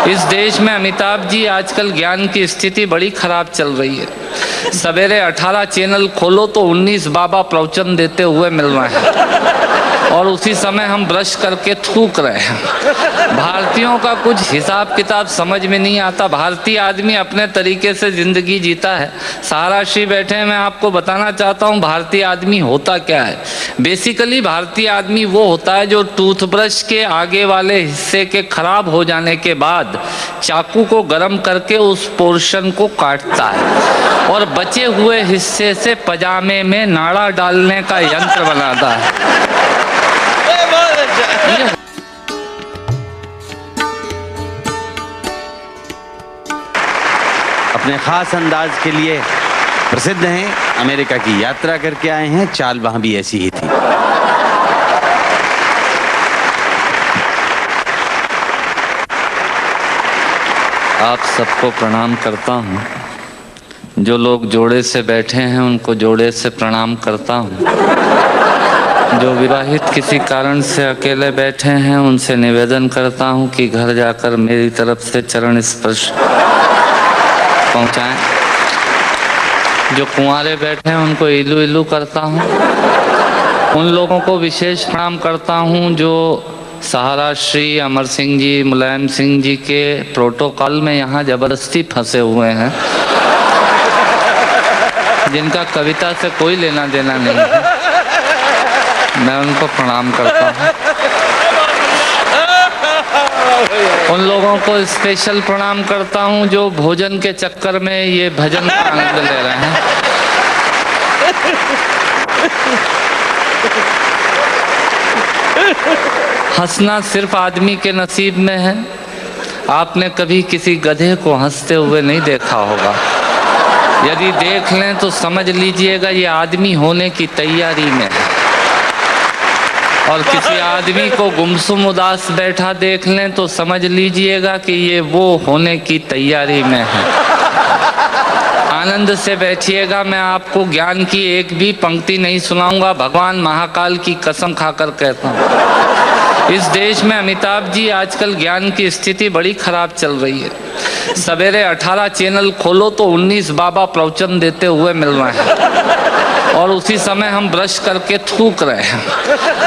इस देश में अमिताभ जी आजकल ज्ञान की स्थिति बड़ी खराब चल रही है। सवेरे 18 चैनल खोलो तो 19 बाबा प्रवचन देते हुए मिल रहे हैं और उसी समय हम ब्रश करके थूक रहे हैं। भारतीयों का कुछ हिसाब किताब समझ में नहीं आता। भारतीय आदमी अपने तरीके से जिंदगी जीता है। सहारा श्री बैठे हैं, मैं आपको बताना चाहता हूँ भारतीय आदमी होता क्या है। बेसिकली भारतीय आदमी वो होता है जो टूथब्रश के आगे वाले हिस्से के खराब हो जाने के बाद चाकू को गर्म करके उस पोर्शन को काटता है और बचे हुए हिस्से से पजामे में नाड़ा डालने का यंत्र बनाता है। अपने खास अंदाज के लिए प्रसिद्ध हैं। अमेरिका की यात्रा करके आए हैं, चाल वहां भी ऐसी ही थी। आप सबको प्रणाम करता हूँ। जो लोग जोड़े से बैठे हैं उनको जोड़े से प्रणाम करता हूँ। जो विवाहित किसी कारण से अकेले बैठे हैं उनसे निवेदन करता हूँ कि घर जाकर मेरी तरफ से चरण स्पर्श पहुँचाएं। जो कुंवारे बैठे हैं उनको इलू इलू करता हूँ। उन लोगों को विशेष प्रणाम करता हूँ जो सहारा श्री अमर सिंह जी, मुलायम सिंह जी के प्रोटोकॉल में यहाँ जबरदस्ती फंसे हुए हैं, जिनका कविता से कोई लेना देना नहीं है। मैं उनको प्रणाम करता हूँ। उन लोगों को स्पेशल प्रणाम करता हूँ जो भोजन के चक्कर में ये भजन का आनंद ले रहे हैं। हंसना सिर्फ आदमी के नसीब में है। आपने कभी किसी गधे को हंसते हुए नहीं देखा होगा। यदि देख लें तो समझ लीजिएगा ये आदमी होने की तैयारी में है। और किसी आदमी को गुमसुम उदास बैठा देख लें तो समझ लीजिएगा कि ये वो होने की तैयारी में है। आनंद से बैठिएगा। मैं आपको ज्ञान की एक भी पंक्ति नहीं सुनाऊंगा। भगवान महाकाल की कसम खाकर कहता हूँ, इस देश में अमिताभ जी आजकल ज्ञान की स्थिति बड़ी खराब चल रही है। सवेरे 18 चैनल खोलो तो 19 बाबा प्रवचन देते हुए मिल रहे हैं और उसी समय हम ब्रश करके थूक रहे हैं।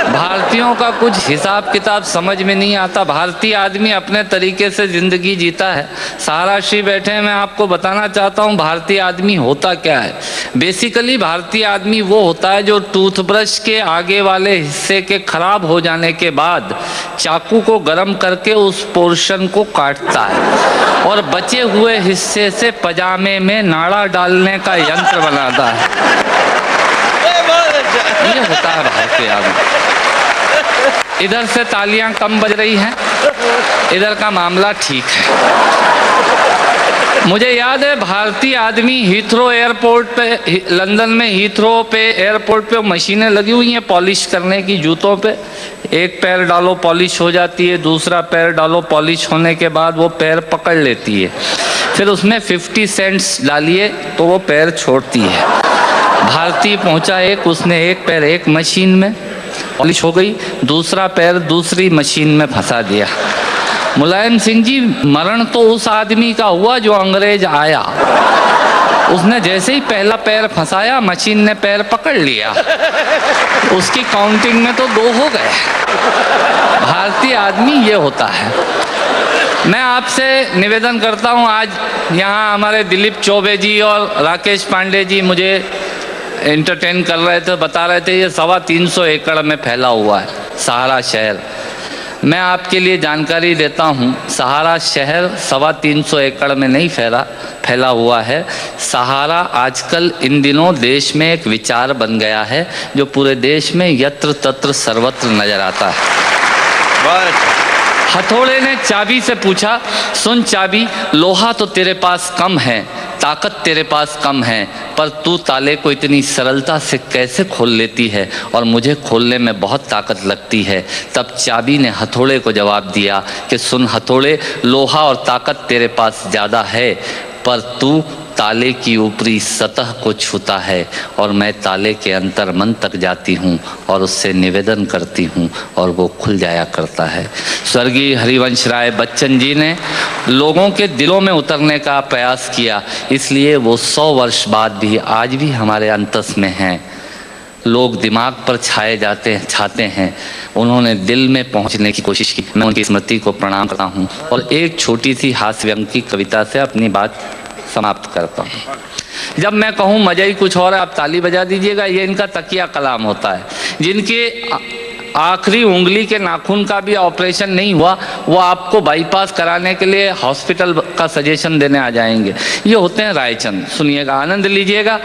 भारतीयों का कुछ हिसाब किताब समझ में नहीं आता। भारतीय आदमी अपने तरीके से जिंदगी जीता है। सहारा श्री बैठे हैं, मैं आपको बताना चाहता हूँ भारतीय आदमी होता क्या है। बेसिकली भारतीय आदमी वो होता है जो टूथब्रश के आगे वाले हिस्से के खराब हो जाने के बाद चाकू को गर्म करके उस पोर्शन को काटता है और बचे हुए हिस्से से पजामे में नाड़ा डालने का यंत्र बनाता है। ये होता है भारतीय आदमी। इधर से तालियां कम बज रही हैं, इधर का मामला ठीक है। मुझे याद है भारतीय आदमी हीथ्रो एयरपोर्ट पे, लंदन में हीथ्रो पे एयरपोर्ट पे मशीनें लगी हुई हैं पॉलिश करने की जूतों पे। एक पैर डालो पॉलिश हो जाती है, दूसरा पैर डालो पॉलिश होने के बाद वो पैर पकड़ लेती है। फिर उसमें 50 सेंट्स डालिए तो वो पैर छोड़ती है। भारतीय पहुंचा एक, उसने एक पैर एक मशीन में पॉलिश हो गई, दूसरा पैर दूसरी मशीन में फंसा दिया। मुलायम सिंह जी, मरण तो उस आदमी का हुआ जो अंग्रेज आया। उसने जैसे ही पहला पैर फंसाया मशीन ने पैर पकड़ लिया, उसकी काउंटिंग में तो 2 हो गए। भारतीय आदमी ये होता है। मैं आपसे निवेदन करता हूँ, आज यहाँ हमारे दिलीप चौबे जी और राकेश पांडे जी मुझे एंटरटेन कर रहे थे, बता रहे थे ये 325 एकड़ में फैला हुआ है सहारा शहर। मैं आपके लिए जानकारी देता हूँ, सहारा शहर 325 एकड़ में नहीं फैला हुआ है। सहारा आजकल इन दिनों देश में एक विचार बन गया है जो पूरे देश में यत्र तत्र सर्वत्र नजर आता है। हथौड़े ने चाबी से पूछा, सुन चाबी, लोहा तो तेरे पास कम है, ताकत तेरे पास कम है, पर तू ताले को इतनी सरलता से कैसे खोल लेती है और मुझे खोलने में बहुत ताकत लगती है। तब चाबी ने हथौड़े को जवाब दिया कि सुन हथौड़े, लोहा और ताकत तेरे पास ज़्यादा है, पर तू ताले की ऊपरी सतह को छूता है और मैं ताले के अंतर मन तक जाती हूँ और उससे निवेदन करती हूँ और वो खुल जाया करता है। स्वर्गीय हरिवंश राय बच्चन जी ने लोगों के दिलों में उतरने का प्रयास किया, इसलिए वो 100 वर्ष बाद भी आज भी हमारे अंतस में हैं। लोग दिमाग पर छाते हैं, उन्होंने दिल में पहुंचने की कोशिश की। मैं उनकी स्मृति को प्रणाम करता हूं और एक छोटी सी हास्य व्यंग की कविता से अपनी बात समाप्त करता हूं। जब मैं कहूं मजा ही कुछ और है, आप ताली बजा दीजिएगा। ये इनका तकिया कलाम होता है। जिनके आखिरी उंगली के नाखून का भी ऑपरेशन नहीं हुआ, वो आपको बाईपास कराने के लिए हॉस्पिटल का सजेशन देने आ जाएंगे। ये होते हैं रायचंद। सुनिएगा, आनंद लीजिएगा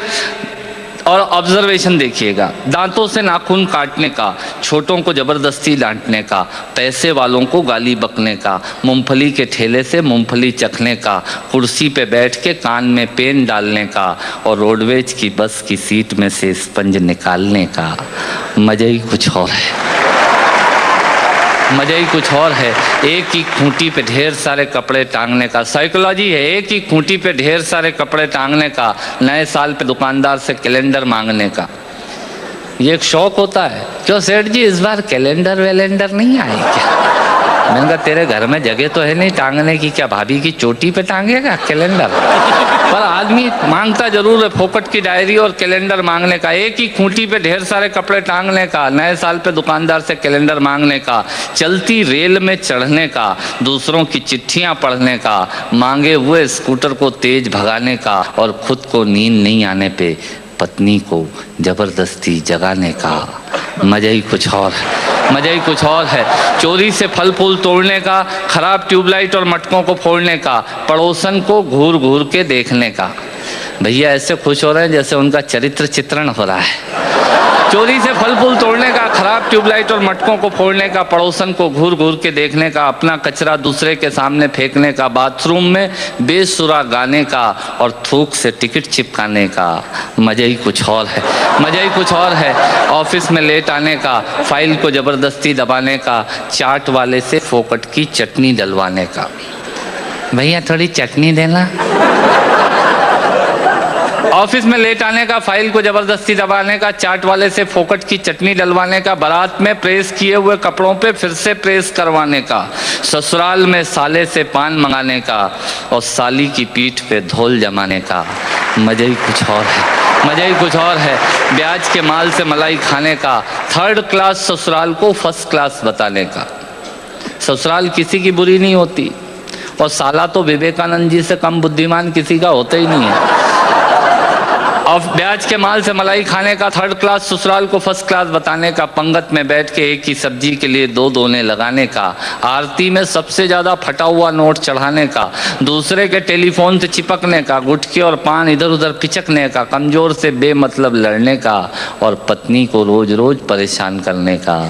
और ऑब्जर्वेशन देखिएगा। दांतों से नाखून काटने का, छोटों को जबरदस्ती डांटने का, पैसे वालों को गाली बकने का, मूंगफली के ठेले से मूंगफली चखने का, कुर्सी पे बैठ के कान में पेन डालने का और रोडवेज की बस की सीट में से स्पंज निकालने का। मजा ही कुछ और है, मजा ही कुछ और है। एक ही खूंटी पे ढेर सारे कपड़े टांगने का साइकोलॉजी है। एक ही खूंटी पे ढेर सारे कपड़े टांगने का, नए साल पे दुकानदार से कैलेंडर मांगने का, ये एक शौक होता है। क्यों सेठ जी, इस बार कैलेंडर वैलेंडर नहीं आए क्या? मैंने कहा तेरे घर में जगह तो है नहीं टांगने की, क्या भाभी की चोटी पे टांगेगा कैलेंडर? पर आदमी मांगता जरूर है फोकट की डायरी और कैलेंडर मांगने का। एक ही खूंटी पे ढेर सारे कपड़े टांगने का, नए साल पे दुकानदार से कैलेंडर मांगने का, चलती रेल में चढ़ने का, दूसरों की चिट्ठियां पढ़ने का, मांगे हुए स्कूटर को तेज भगाने का और खुद को नींद नहीं आने पे पत्नी को जबरदस्ती जगाने का। मजा ही कुछ और है, मजा ही कुछ और है। चोरी से फल फूल तोड़ने का, खराब ट्यूबलाइट और मटकों को फोड़ने का, पड़ोसन को घूर घूर के देखने का। भैया ऐसे खुश हो रहे हैं जैसे उनका चरित्र चित्रण हो रहा है। चोरी से फल फूल तोड़ने का, खराब ट्यूबलाइट और मटकों को फोड़ने का, पड़ोसन को घूर घूर के देखने का, अपना कचरा दूसरे के सामने फेंकने का, बाथरूम में बेसुरा गाने का और थूक से टिकट चिपकाने का। मजा ही कुछ और है, मजा ही कुछ और है। ऑफिस में लेट आने का, फाइल को जबरदस्ती दबाने का, चाट वाले से फोकट की चटनी डलवाने का। भैया थोड़ी चटनी देना। ऑफिस में लेट आने का, फाइल को जबरदस्ती दबाने का, चाट वाले से फोकट की चटनी डलवाने का, बारात में प्रेस किए हुए कपड़ों पे फिर से प्रेस करवाने का, ससुराल में साले से पान मंगाने का और साली की पीठ पे धोल जमाने का। मजा ही कुछ और है, मजा ही कुछ और है। ब्याज के माल से मलाई खाने का, 3rd क्लास ससुराल को 1st क्लास बताने का। ससुराल किसी की बुरी नहीं होती और साला तो विवेकानंद जी से कम बुद्धिमान किसी का होता ही नहीं है। और ब्याज के माल से मलाई खाने का, 3rd क्लास ससुराल को 1st क्लास बताने का, पंगत में बैठ के एक ही सब्जी के लिए 2 दोने लगाने का, आरती में सबसे ज्यादा फटा हुआ नोट चढ़ाने का, दूसरे के टेलीफोन से चिपकने का, गुटके और पान इधर उधर पिचकने का, कमजोर से बेमतलब लड़ने का और पत्नी को रोज रोज परेशान करने का।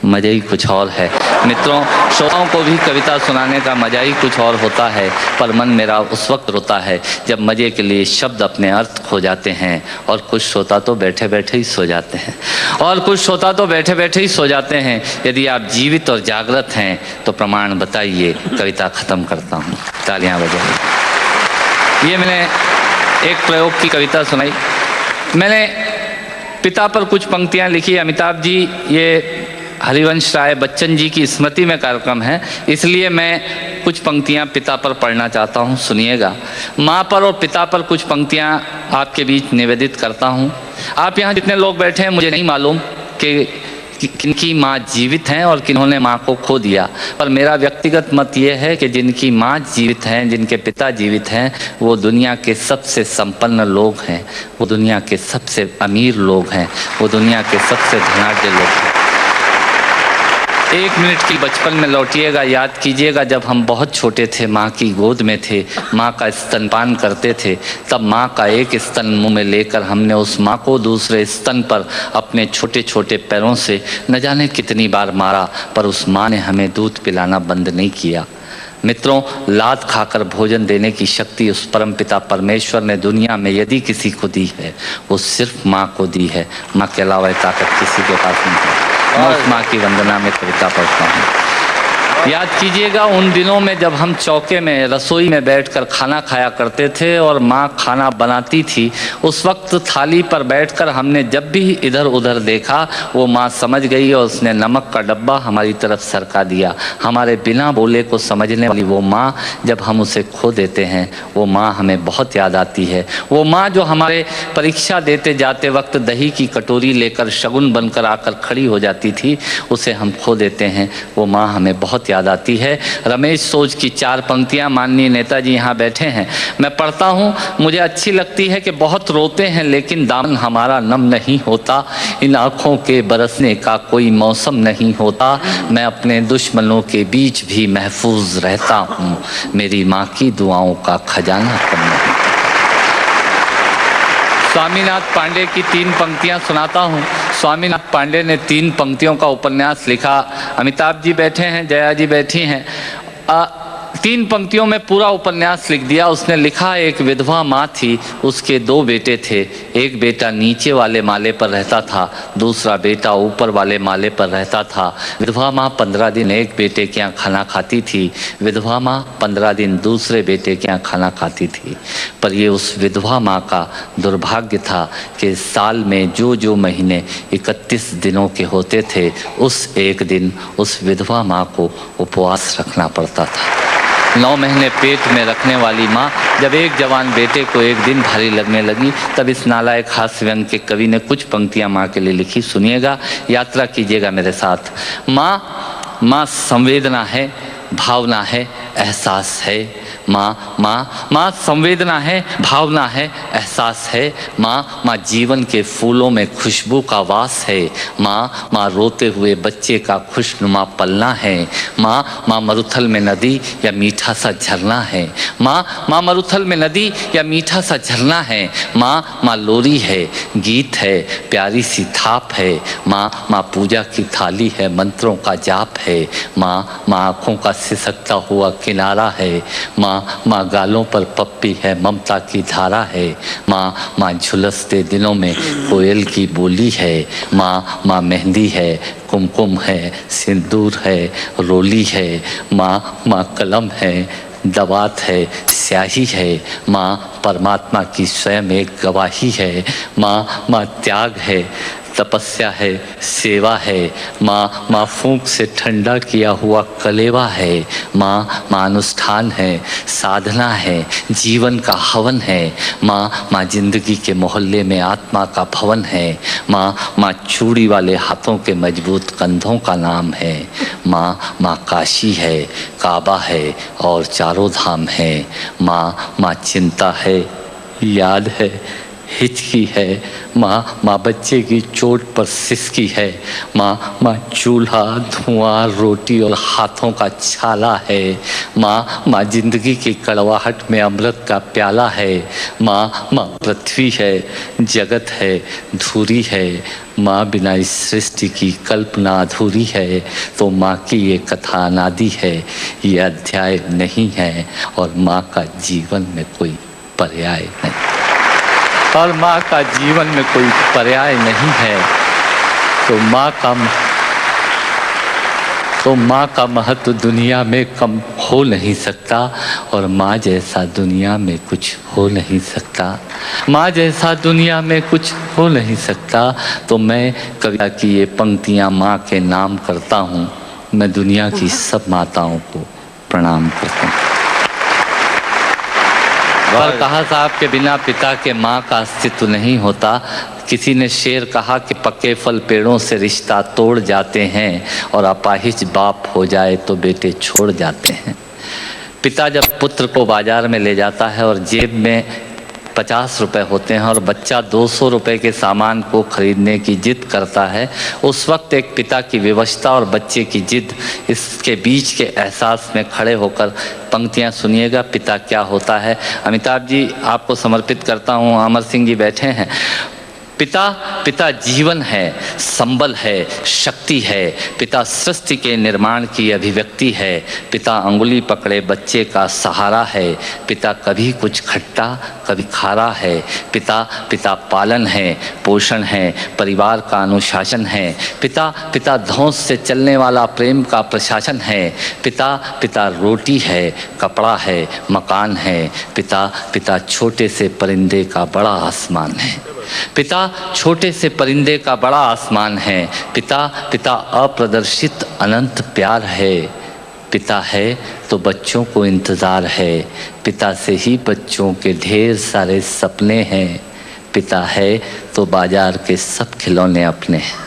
मजा ही कुछ और है। मित्रों, श्रोताओं को भी कविता सुनाने का मजा ही कुछ और होता है, पर मन मेरा उस वक्त रोता है जब मजे के लिए शब्द अपने अर्थ खो जाते हैं और कुछ श्रोता तो बैठे बैठे ही सो जाते हैं, और कुछ श्रोता तो बैठे बैठे ही सो जाते हैं। यदि आप जीवित और जागृत हैं तो प्रमाण बताइए। कविता खत्म करता हूँ, तालियां बजाइए। ये मैंने एक प्रयोग की कविता सुनाई। मैंने पिता पर कुछ पंक्तियाँ लिखी। अमिताभ जी, ये हरिवंश राय बच्चन जी की स्मृति में कार्यक्रम है, इसलिए मैं कुछ पंक्तियां पिता पर पढ़ना चाहता हूं, सुनिएगा। माँ पर और पिता पर कुछ पंक्तियां आपके बीच निवेदित करता हूं। आप यहाँ जितने लोग बैठे हैं, मुझे नहीं मालूम कि किनकी माँ जीवित हैं और किन्होंने माँ को खो दिया, पर मेरा व्यक्तिगत मत ये है कि जिनकी माँ जीवित हैं, जिनके पिता जीवित हैं, वो दुनिया के सबसे संपन्न लोग हैं, वो दुनिया के सबसे अमीर लोग हैं, वो दुनिया के सबसे धनाढ्य लोग हैं। 1 मिनट की बचपन में लौटिएगा, याद कीजिएगा जब हम बहुत छोटे थे, माँ की गोद में थे, माँ का स्तनपान करते थे, तब माँ का एक स्तन मुंह में लेकर हमने उस माँ को दूसरे स्तन पर अपने छोटे छोटे पैरों से न जाने कितनी बार मारा, पर उस माँ ने हमें दूध पिलाना बंद नहीं किया। मित्रों, लात खाकर भोजन देने की शक्ति उस परमपिता परमेश्वर ने दुनिया में यदि किसी को दी है, वो सिर्फ माँ को दी है। माँ के अलावा ताकत किसी के पास नहीं है। मैं उस माँ की वंदना में कविता पढ़ता हूँ। याद कीजिएगा उन दिनों में जब हम चौके में रसोई में बैठकर खाना खाया करते थे और माँ खाना बनाती थी। उस वक्त थाली पर बैठकर हमने जब भी इधर उधर देखा वो माँ समझ गई और उसने नमक का डब्बा हमारी तरफ सरका दिया। हमारे बिना बोले को समझने वाली वो माँ, जब हम उसे खो देते हैं वो माँ हमें बहुत याद आती है। वो माँ जो हमारे परीक्षा देते जाते वक्त दही की कटोरी लेकर शगुन बनकर आकर खड़ी हो जाती थी, उसे हम खो देते हैं। वो माँ हमें बहुत याद आती है। रमेश सोज की 4 पंक्तियाँ माननीय नेताजी यहाँ बैठे हैं, मैं पढ़ता हूँ, मुझे अच्छी लगती है कि बहुत रोते हैं लेकिन दामन हमारा नम नहीं होता, इन आँखों के बरसने का कोई मौसम नहीं होता, मैं अपने दुश्मनों के बीच भी महफूज रहता हूँ, मेरी माँ की दुआओं का खजाना कम नहीं। स्वामीनाथ पांडे की 3 पंक्तियां सुनाता हूँ। स्वामीनाथ पांडे ने 3 पंक्तियों का उपन्यास लिखा। अमिताभ जी बैठे हैं, जया जी बैठी हैं। 3 पंक्तियों में पूरा उपन्यास लिख दिया। उसने लिखा, एक विधवा माँ थी, उसके 2 बेटे थे। एक बेटा नीचे वाले माले पर रहता था, दूसरा बेटा ऊपर वाले माले पर रहता था। विधवा माँ 15 दिन एक बेटे के यहाँ खाना खाती थी, विधवा माँ 15 दिन दूसरे बेटे के यहाँ खाना खाती थी। पर ये उस विधवा माँ का दुर्भाग्य था कि साल में जो महीने 31 दिनों के होते थे, उस एक दिन उस विधवा माँ को उपवास रखना पड़ता था। 9 महीने पेट में रखने वाली माँ जब एक जवान बेटे को एक दिन भारी लगने लगी, तब इस नालायक हास्य व्यंग के कवि ने कुछ पंक्तियाँ माँ के लिए लिखी। सुनिएगा, यात्रा कीजिएगा मेरे साथ। माँ संवेदना है, भावना है, एहसास है। माँ संवेदना है, भावना है, एहसास है। माँ जीवन के फूलों में खुशबू का वास है। माँ रोते हुए बच्चे का खुशनुमा पलना है। माँ मरुथल में नदी या मीठा सा झरना है। माँ मरुथल में नदी या मीठा सा झरना है। माँ लोरी है, गीत है, प्यारी सी थाप है। माँ पूजा की थाली है, मंत्रों का जाप है। माँ आँखों का सिसकता हुआ किनारा है। माँ गालों पर पप्पी है, ममता की धारा है। माँ झुलसते दिनों में कोयल की बोली है। माँ मेहंदी है, कुमकुम है, सिंदूर है, रोली है। माँ कलम है, दवात है, स्याही है। माँ परमात्मा की स्वयं एक गवाही है। माँ त्याग है, तपस्या है, सेवा है। माँ फूंक से ठंडा किया हुआ कलेवा है। माँ अनुष्ठान है, साधना है, जीवन का हवन है। माँ जिंदगी के मोहल्ले में आत्मा का भवन है। माँ चूड़ी वाले हाथों के मजबूत कंधों का नाम है। माँ काशी है, काबा है और चारों धाम है। माँ चिंता है, याद है, हिचकी है। माँ बच्चे की चोट पर सिसकी है। माँ चूल्हा, धुआं, रोटी और हाथों का छाला है। माँ जिंदगी की कड़वाहट में अमृत का प्याला है। माँ पृथ्वी है, जगत है, धूरी है। माँ बिना इस सृष्टि की कल्पना अधूरी है। तो माँ की ये कथा अनादि है, ये अध्याय नहीं है और माँ का जीवन में कोई पर्याय नहीं, और माँ का जीवन में कोई पर्याय नहीं है। तो माँ का महत्व दुनिया में कम हो नहीं सकता और माँ जैसा दुनिया में कुछ हो नहीं सकता। माँ जैसा दुनिया में कुछ हो नहीं सकता। तो मैं कविता की ये पंक्तियाँ माँ के नाम करता हूँ। मैं दुनिया की सब माताओं को प्रणाम करता हूँ। पर कहा साहब के बिना पिता के माँ का अस्तित्व नहीं होता। किसी ने शेर कहा कि पक्के फल पेड़ों से रिश्ता तोड़ जाते हैं और अपाहिज बाप हो जाए तो बेटे छोड़ जाते हैं। पिता जब पुत्र को बाजार में ले जाता है और जेब में 50 रुपए होते हैं और बच्चा 200 रुपए के सामान को खरीदने की जिद करता है, उस वक्त एक पिता की विवशता और बच्चे की जिद, इसके बीच के एहसास में खड़े होकर पंक्तियां सुनिएगा, पिता क्या होता है। अमिताभ जी आपको समर्पित करता हूं। अमर सिंह जी बैठे हैं। पिता पिता जीवन है, संबल है, शक्ति है। पिता सृष्टि के निर्माण की अभिव्यक्ति है। पिता अंगुली पकड़े बच्चे का सहारा है। पिता कभी कुछ खट्टा कभी खारा है। पिता पिता पालन है, पोषण है, परिवार का अनुशासन है। पिता पिता धौंस से चलने वाला प्रेम का प्रशासन है। पिता पिता रोटी है, कपड़ा है, मकान है। पिता पिता छोटे से परिंदे का बड़ा आसमान है। पिता छोटे से परिंदे का बड़ा आसमान है। पिता पिता अप्रदर्शित अनंत प्यार है। पिता है तो बच्चों को इंतज़ार है। पिता से ही बच्चों के ढेर सारे सपने हैं। पिता है तो बाजार के सब खिलौने अपने हैं।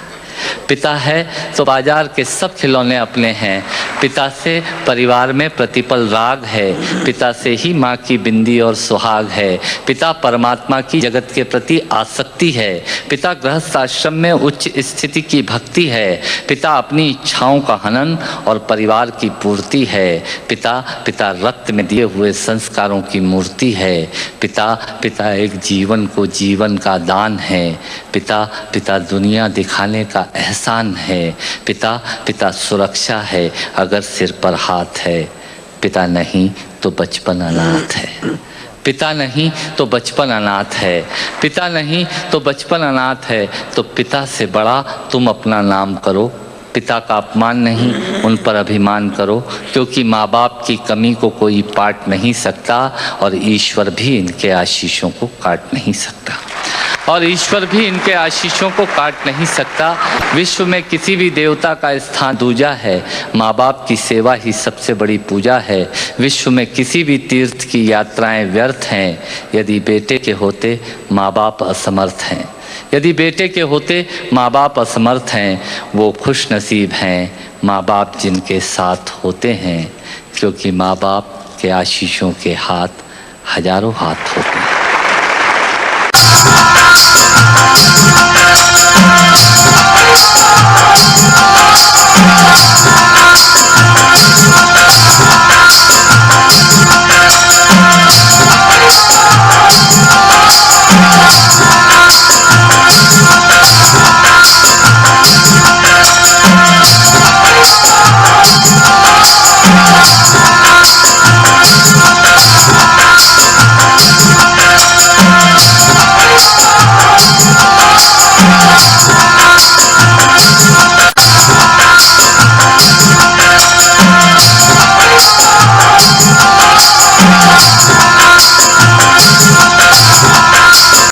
पिता है तो बाजार के सब खिलौने अपने हैं। पिता से परिवार में प्रतिपल राग है। पिता से ही माँ की बिंदी और सुहाग है। पिता परमात्मा की जगत के प्रति आसक्ति है। पिता गृहस्थ आश्रम में उच्च स्थिति की भक्ति है। पिता अपनी इच्छाओं का हनन और परिवार की पूर्ति है। पिता पिता रक्त में दिए हुए संस्कारों की मूर्ति है। पिता पिता एक जीवन को जीवन का दान है। पिता पिता दुनिया दिखाने का एहसान है। पिता पिता सुरक्षा है अगर सिर पर हाथ है। पिता नहीं तो बचपन अनाथ है। पिता नहीं तो बचपन अनाथ है। पिता नहीं तो बचपन अनाथ है। तो पिता से बड़ा तुम अपना नाम करो। पिता का अपमान नहीं, उन पर अभिमान करो, क्योंकि माँ बाप की कमी को कोई पाट नहीं सकता और ईश्वर भी इनके आशीषों को काट नहीं सकता। और ईश्वर भी इनके आशीषों को काट नहीं सकता। विश्व में किसी भी देवता का स्थान दूजा है, माँ बाप की सेवा ही सबसे बड़ी पूजा है। विश्व में किसी भी तीर्थ की यात्राएं व्यर्थ हैं यदि बेटे के होते माँ बाप असमर्थ हैं। यदि बेटे के होते माँ बाप असमर्थ हैं, वो खुश नसीब हैं माँ बाप जिनके साथ होते हैं, क्योंकि माँ बाप के आशीषों के हाथ हजारों हाथ होते हैं।